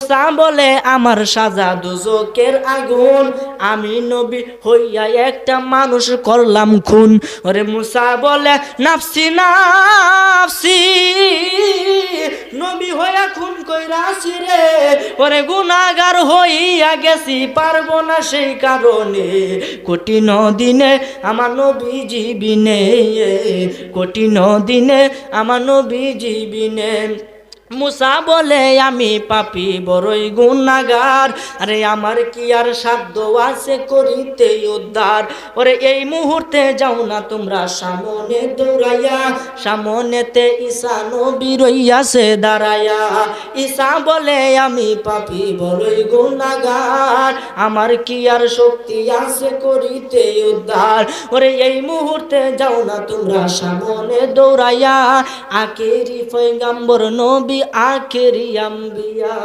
মুসা বলে আমার সাজা দুজকের আগুন, আমি নবী হইয়া একটা মানুষ করলাম খুন। ওরে মুসা বলে নাফসি নাফসি, নবী হইয়া খুন কইরাছি রে, ওরে গুনাহগার হইয়া গেছি পারবো না সেই কারণে, কঠিন দিনে আমার নবী জীবিনে, কঠিন দিনে আমার নবী জীবিনে। মুসা বলে আমি পাপী বড়ই গুনাহগার, আরে আমার কি আর সাধ্য আছে করিতে উদ্ধার। ওরে এই মুহূর্তে যাও না তোমরা সামনে দৌড়াইয়া, সামনেতে ঈসা নবী রইয়াছে দাঁড়াইয়া। ঈসা বলে আমি পাপী বড়ই গুনাহগার, আমার কি আর শক্তি আছে করিতে উদ্ধার। ওরে এই মুহূর্তে যাও না তোমরা সামনে দৌড়াইয়া, আখেরি পয়গম্বর নবী আখেরি আম্বিয়া।